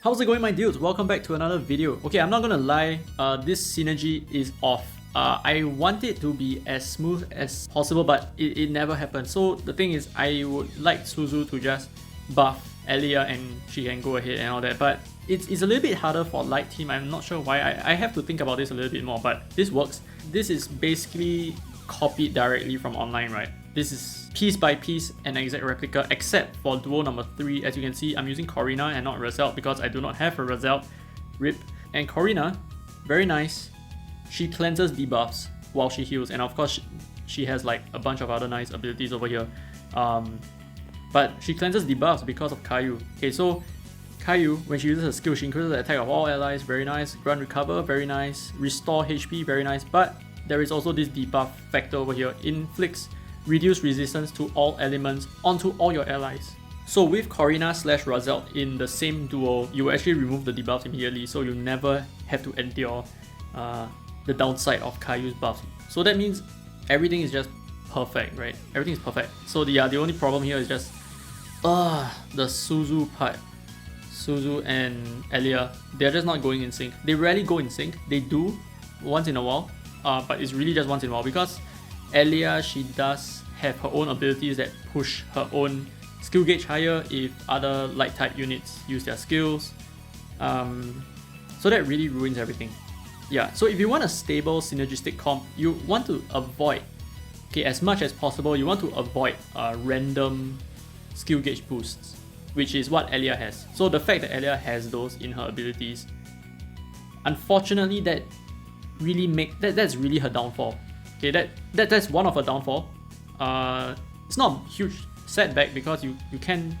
How's it going, my dudes? Welcome back to another video. Okay, I'm not gonna lie, this synergy is off. I want it to be as smooth as possible, but it never happened. So the thing is, I would like Suzu to just buff Elia and she can go ahead and all that, but it's a little bit harder for light team. I'm not sure why. I have to think about this a little bit more, but this works. This is basically copied directly from online, right? This is piece by piece an exact replica, except for duo number 3. As you can see, I'm using Corinna and not Result because I do not have a Result. RIP. And Corinna, very nice. She cleanses debuffs while she heals, and of course she has like a bunch of other nice abilities over here. But she cleanses debuffs because of Kaiyu. Okay, so Kaiyu, when she uses her skill, she increases the attack of all allies, very nice. Grant Recover, very nice. Restore HP, very nice. But there is also this debuff factor over here. Inflicts reduce resistance to all elements onto all your allies. So with Corinna / Result in the same duo, you will actually remove the debuffs immediately, so you never have to endure the downside of Kaiyu's buffs. So that means everything is just perfect, right? Everything is perfect. So the only problem here is just the Suzu part. Suzu and Elia, they're just not going in sync. They rarely go in sync. They do once in a while, but it's really just once in a while because Elia, she does have her own abilities that push her own skill gauge higher if other light type units use their skills. So that really ruins everything. Yeah, so if you want a stable synergistic comp, you want to avoid, okay, as much as possible, you want to avoid random skill gauge boosts, which is what Elia has. So the fact that Elia has those in her abilities, unfortunately, that really that's really her downfall. Okay, that's one of her downfall. It's not a huge setback because you can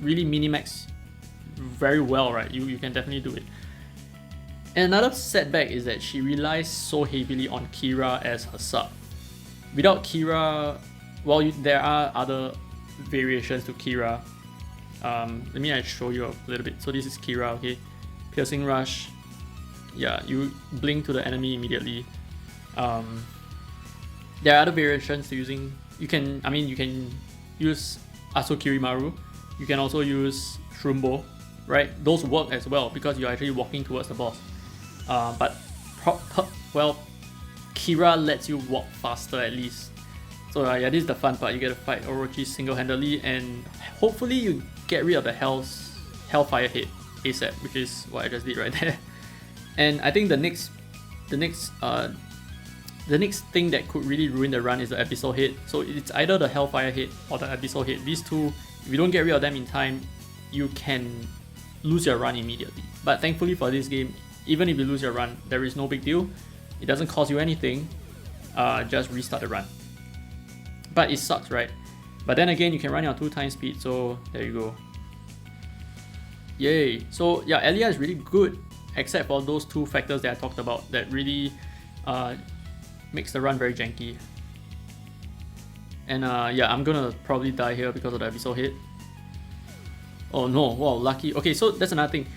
really minimax very well, right? You can definitely do it. And another setback is that she relies so heavily on Kira as her sub. Without Kira, well, there are other variations to Kira. Let me show you a little bit. So this is Kira, okay? Piercing Rush. Yeah, you blink to the enemy immediately. There are other variations to using. You can use Asukirimaru. You can also use Shrumbo, right? Those work as well because you're actually walking towards the boss. But Kira lets you walk faster at least. So yeah, this is the fun part. You get to fight Orochi single-handedly, and hopefully you get rid of the Hellfire Head ASAP, which is what I just did right there. And I think the next thing that could really ruin the run is the Abyssal Head. So it's either the Hellfire Head or the Abyssal Head. These two, if you don't get rid of them in time, you can lose your run immediately. But thankfully for this game, even if you lose your run, there is no big deal. It doesn't cost you anything. Just restart the run. But it sucks, right? But then again, you can run your 2x speed, so there you go. Yay! So yeah, Elia is really good, except for those two factors that I talked about that really makes the run very janky. And yeah, I'm gonna probably die here because of the Abyssal Head. Oh no, wow, lucky. Okay, so that's another thing.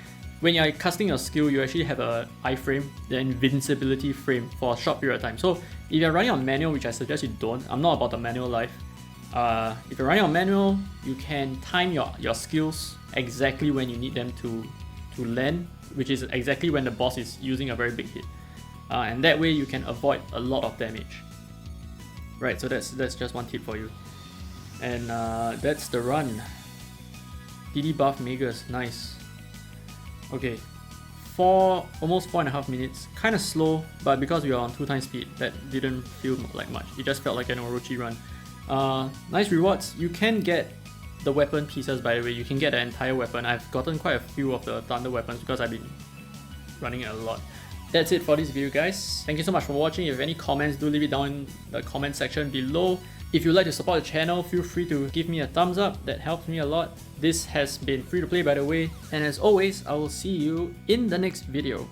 When you're casting your skill, you actually have a iframe, the invincibility frame for a short period of time. So if you're running on manual, which I suggest you don't, I'm not about the manual life. If you're running on manual, you can time your skills exactly when you need them to land, which is exactly when the boss is using a very big hit. And that way you can avoid a lot of damage. Right, so that's just one tip for you. And that's the run. DD buff Megas, nice. Okay, almost 4.5 minutes. Kind of slow, but because we are on 2x speed, that didn't feel like much. It just felt like an Orochi run. Nice rewards. You can get the weapon pieces, by the way. You can get the entire weapon. I've gotten quite a few of the thunder weapons because I've been running it a lot. That's it for this video, guys. Thank you so much for watching. If you have any comments, do leave it down in the comment section below. If you'd like to support the channel, feel free to give me a thumbs up. That helps me a lot. This has been free to play, by the way. And as always, I will see you in the next video.